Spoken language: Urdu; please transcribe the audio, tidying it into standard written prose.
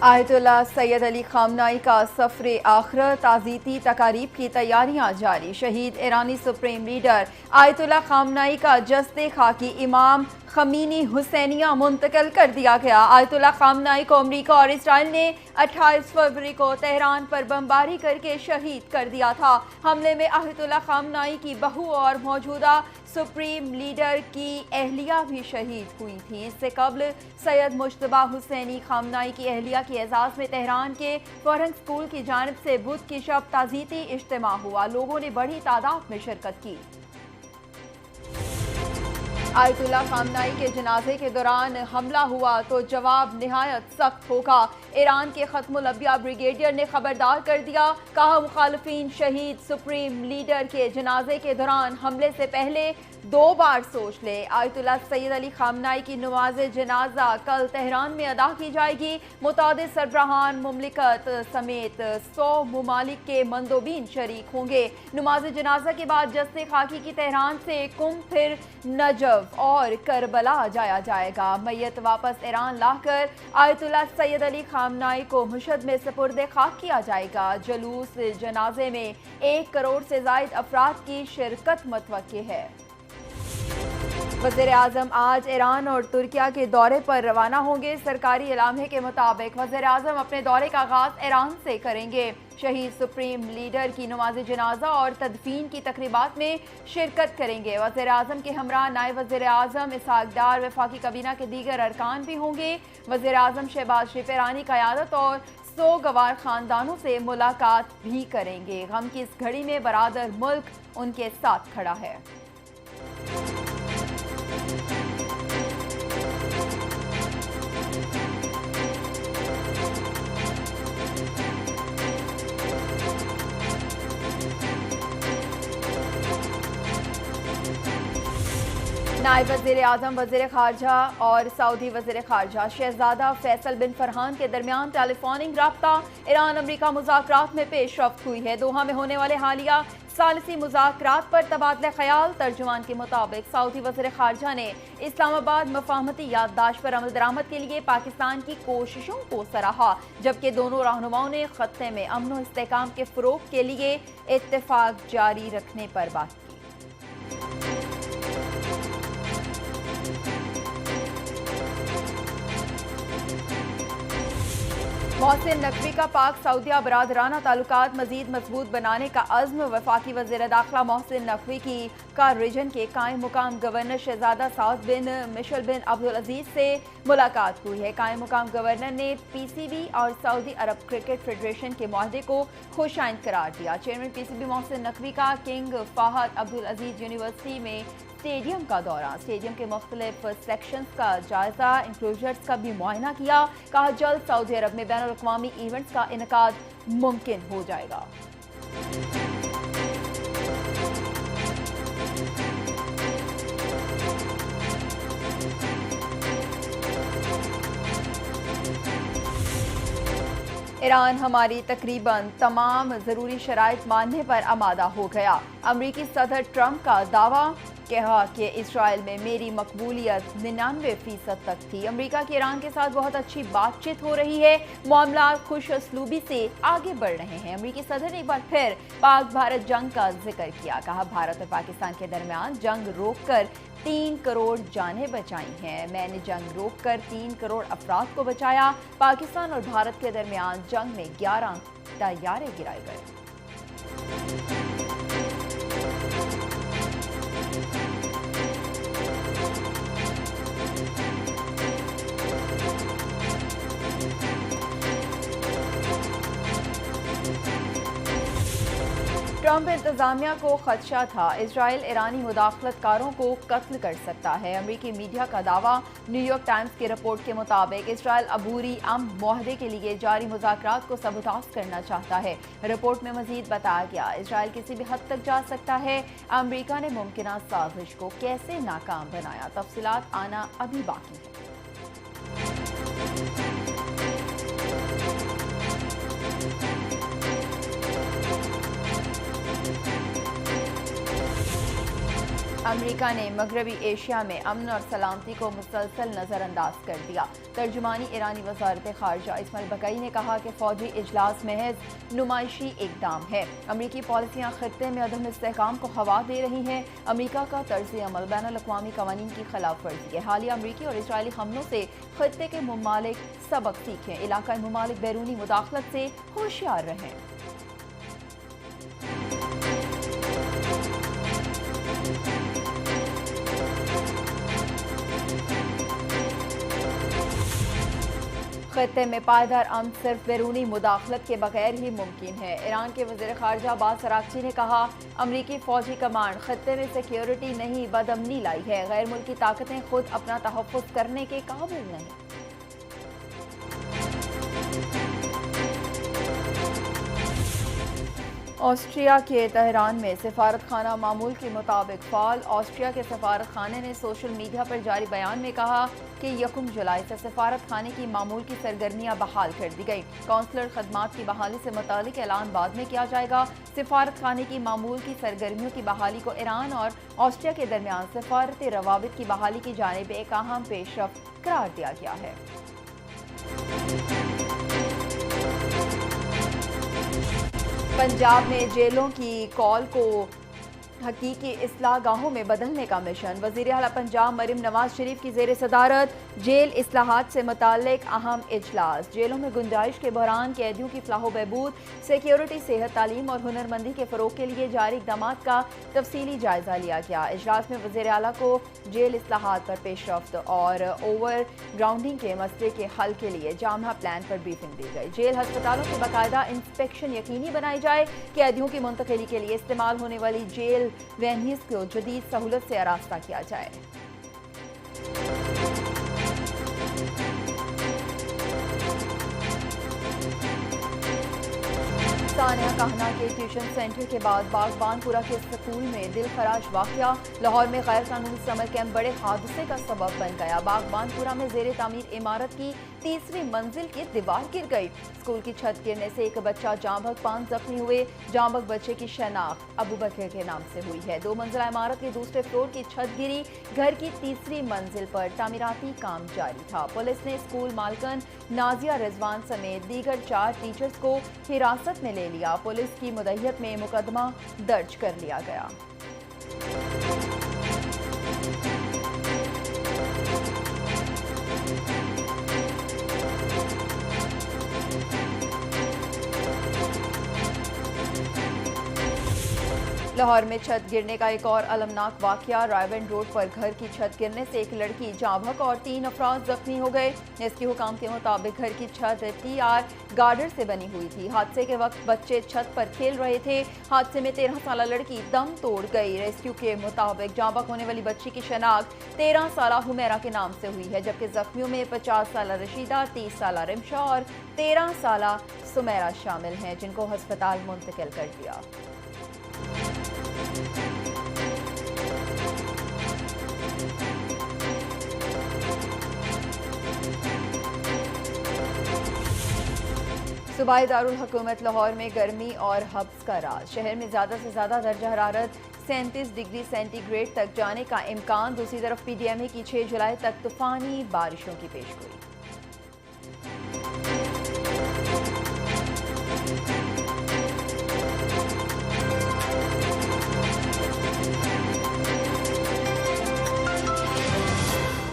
آیت اللہ سید علی خامنائی کا سفر آخرت تعزیتی تقاریب کی تیاریاں جاری۔ شہید ایرانی سپریم لیڈر آیت اللہ خامنائی کا جسد خاکی امام خمینی حسینیہ منتقل کر دیا گیا۔ آیت اللہ خامنائی کو امریکہ اور اسرائیل نے 28 فروری کو تہران پر بمباری کر کے شہید کر دیا تھا۔ حملے میں آیت اللہ خامنائی کی بہو اور موجودہ سپریم لیڈر کی اہلیہ بھی شہید ہوئی تھیں۔ اس سے قبل سید مجتبیٰ حسینی خامنائی کی اہلیہ کے اعزاز میں تہران کے فرہنگ اسکول کی جانب سے بدھ کی شب تعزیتی اجتماع ہوا۔ لوگوں نے بڑی تعداد میں شرکت کی۔ آیت اللہ خامنائی کے جنازے کے دوران حملہ ہوا تو جواب نہایت سخت ہوگا۔ ایران کے ختم الانبیاء بریگیڈیئر نے خبردار کر دیا، کہا مخالفین شہید سپریم لیڈر کے جنازے کے دوران حملے سے پہلے 2 بار سوچ لے۔ آیت اللہ سید علی خامنائی کی نماز جنازہ کل تہران میں ادا کی جائے گی۔ متعدد سربراہان مملکت سمیت 100 ممالک کے مندوبین شریک ہوں گے۔ نماز جنازہ کے بعد جسد خاکی کی تہران سے قم پھر نجف اور کربلا جایا جائے گا۔ میت واپس ایران لا کر آیت اللہ سید علی خامنائی کو مشہد میں سپرد خاک کیا جائے گا۔ جلوس جنازے میں 1 کروڑ سے زائد افراد کی شرکت متوقع ہے۔ وزیر اعظم آج ایران اور ترکیہ کے دورے پر روانہ ہوں گے۔ سرکاری اعلامیے کے مطابق وزیر اعظم اپنے دورے کا آغاز ایران سے کریں گے۔ شہید سپریم لیڈر کی نماز جنازہ اور تدفین کی تقریبات میں شرکت کریں گے۔ وزیر اعظم کے ہمراہ نائب وزیر اعظم اسحاق ڈار وفاقی کابینہ کے دیگر ارکان بھی ہوں گے۔ وزیر اعظم شہباز شریف ایرانی قیادت اور سوگوار خاندانوں سے ملاقات بھی کریں گے۔ غم کی اس گھڑی میں برادر ملک ان کے ساتھ کھڑا ہے۔ نائب وزیر اعظم وزیر خارجہ اور سعودی وزیر خارجہ شہزادہ فیصل بن فرحان کے درمیان ٹیلی فوننگ رابطہ ایران امریکہ مذاکرات میں پیش رفت ہوئی ہے۔ دوحہ میں ہونے والے حالیہ ثالثی مذاکرات پر تبادلہ خیال۔ ترجمان کے مطابق سعودی وزیر خارجہ نے اسلام آباد مفاہمتی یادداشت پر عمل درآمد کے لیے پاکستان کی کوششوں کو سراہا، جبکہ دونوں رہنماؤں نے خطے میں امن و استحکام کے فروغ کے لیے اتفاق جاری رکھنے پر بات کی۔ محسن نقوی کا پاک سعودیہ برادرانہ تعلقات مزید مضبوط بنانے کا عزم۔ وفاقی وزیر داخلہ محسن نقوی کی ریجن کے قائم مقام گورنر شہزادہ سعود بن مشل بن عبدالعزیز سے ملاقات ہوئی ہے۔ قائم مقام گورنر نے پی سی بی اور سعودی عرب کرکٹ فیڈریشن کے معاہدے کو خوش آئند قرار دیا۔ Chairman P C B Mohsin Naqvi کا کنگ فہد عبدالعزیز یونیورسٹی میں اسٹیڈیم کا دورہ، اسٹیڈیم کے مختلف سیکشنز کا جائزہ، انکلوژرز کا بھی معائنہ کیا۔ کہا جلد سعودی عرب میں بین الاقوامی ایونٹس کا انعقاد ممکن ہو جائے گا۔ ایران ہماری تقریباً تمام ضروری شرائط ماننے پر آمادہ ہو گیا۔ امریکی صدر ٹرمپ کا دعویٰ، کہا کہ اسرائیل میں میری مقبولیت 99% تک تھی۔ امریکہ کی ایران کے ساتھ بہت اچھی بات چیت ہو رہی ہے، معاملات خوش اسلوبی سے آگے بڑھ رہے ہیں۔ امریکی صدر نے ایک بار پھر پاک بھارت جنگ کا ذکر کیا۔ کہا بھارت اور پاکستان کے درمیان جنگ روک کر 3 کروڑ جانیں بچائی ہیں۔ میں نے جنگ روک کر 3 کروڑ افراد کو بچایا۔ پاکستان اور بھارت کے درمیان جنگ میں 11 طیارے گرائے گئے۔ ٹرمپ انتظامیہ کو خدشہ تھا اسرائیل ایرانی مداخلت کاروں کو قتل کر سکتا ہے۔ امریکی میڈیا کا دعویٰ، نیو یارک ٹائمز کی رپورٹ کے مطابق اسرائیل عبوری امن معاہدے کے لیے جاری مذاکرات کو سبوتاژ کرنا چاہتا ہے۔ رپورٹ میں مزید بتایا گیا، اسرائیل کسی بھی حد تک جا سکتا ہے۔ امریکہ نے ممکنہ سازش کو کیسے ناکام بنایا، تفصیلات آنا ابھی باقی ہے۔ امریکہ نے مغربی ایشیا میں امن اور سلامتی کو مسلسل نظر انداز کر دیا۔ ترجمانی ایرانی وزارت خارجہ اسماعیل بقائی نے کہا کہ فوجی اجلاس محض نمائشی اقدام ہے۔ امریکی پالیسیاں خطے میں عدم استحکام کو ہوا دے رہی ہیں۔ امریکہ کا طرز عمل بین الاقوامی قوانین کی خلاف ورزی ہے۔ حالیہ امریکی اور اسرائیلی حملوں سے خطے کے ممالک سبق سیکھیں۔ علاقائی ممالک بیرونی مداخلت سے ہوشیار رہیں۔ خطے میں پائیدار امن صرف بیرونی مداخلت کے بغیر ہی ممکن ہے۔ ایران کے وزیر خارجہ عباس اراغچی نے کہا، امریکی فوجی کمانڈ خطے میں سیکیورٹی نہیں بدامنی لائی ہے۔ غیر ملکی طاقتیں خود اپنا تحفظ کرنے کے قابل نہیں۔ آسٹریا کے تہران میں سفارت خانہ معمول کے مطابق فعال۔ آسٹریا کے سفارت خانے نے سوشل میڈیا پر جاری بیان میں کہا کہ 1 جولائی سے سفارت خانے کی معمول کی سرگرمیاں بحال کر دی گئی۔ کونسلر خدمات کی بحالی سے متعلق اعلان بعد میں کیا جائے گا۔ سفارت خانے کی معمول کی سرگرمیوں کی بحالی کو ایران اور آسٹریا کے درمیان سفارتی روابط کی بحالی کی جانب ایک اہم پیش رفت قرار دیا گیا ہے۔ پنجاب میں جیلوں کی کال کو حقیقی اصلاح گاہوں میں بدلنے کا مشن۔ وزیر اعلیٰ پنجاب مریم نواز شریف کی زیر صدارت جیل اصلاحات سے متعلق اہم اجلاس۔ جیلوں میں گنجائش کے بحران، قیدیوں کی فلاح و بہبود، سیکیورٹی، صحت، تعلیم اور ہنرمندی کے فروغ کے لیے جاری اقدامات کا تفصیلی جائزہ لیا گیا۔ اجلاس میں وزیر اعلیٰ کو جیل اصلاحات پر پیش رفت اور اوور گراؤنڈنگ کے مسئلے کے حل کے لیے جامع پلان پر بریفنگ دی گئی۔ جیل ہسپتالوں کی باقاعدہ انسپیکشن یقینی بنائی جائے۔ قیدیوں کی منتقلی کے لیے استعمال ہونے والی جیل وینیز کو جدید سہولت سے آراستہ کیا جائے۔ ثانیہ کہنا کے ٹیوشن سینٹر کے بعد باغبان پورہ کے سکول میں دل خراش واقعہ۔ لاہور میں غیر قانونی سمر کیمپ بڑے حادثے کا سبب بن گیا۔ باغبان پورہ میں زیر تعمیر عمارت کی 3ری منزل کی دیوار گر گئی۔ سکول کی چھت گرنے سے ایک بچہ جاں بحق 5 زخمی ہوئے۔ جاں بحق بچے کی شناخت ابو بکر کے نام سے ہوئی ہے۔ 2 منزلہ عمارت کے دوسرے فلور کی چھت گری۔ گھر کی 3ری منزل پر تعمیراتی کام جاری تھا۔ پولیس نے اسکول مالکن نازیہ رضوان سمیت دیگر 4 ٹیچرز کو حراست میں لے لیا۔ پولیس کی مدعیت میں مقدمہ درج کر لیا گیا۔ لاہور میں چھت گرنے کا ایک اور المناک واقعہ۔ رائیونڈ روڈ پر گھر کی چھت گرنے سے ایک لڑکی جاں بحق اور 3 افراد زخمی ہو گئے۔ ریسکیو حکام کے مطابق گھر کی چھت TR گارڈر سے بنی ہوئی تھی۔ حادثے کے وقت بچے چھت پر کھیل رہے تھے۔ حادثے میں 13 سالہ لڑکی دم توڑ گئی۔ ریسکیو کے مطابق جاں بحق ہونے والی بچی کی شناخت 13 سالہ حمیرہ کے نام سے ہوئی ہے، جبکہ زخمیوں میں 50 سالہ رشیدہ، 30 سالہ رمشا اور 13 سالہ سمیرہ شامل ہیں، جن کو ہسپتال منتقل کر دیا۔ صوبائی دارالحکومت لاہور میں گرمی اور حبس کا راز۔ شہر میں زیادہ سے زیادہ درجہ حرارت 37 ڈگری سینٹی گریڈ تک جانے کا امکان۔ دوسری طرف PDMA کی 6 جولائی تک طوفانی بارشوں کی پیشگوئی۔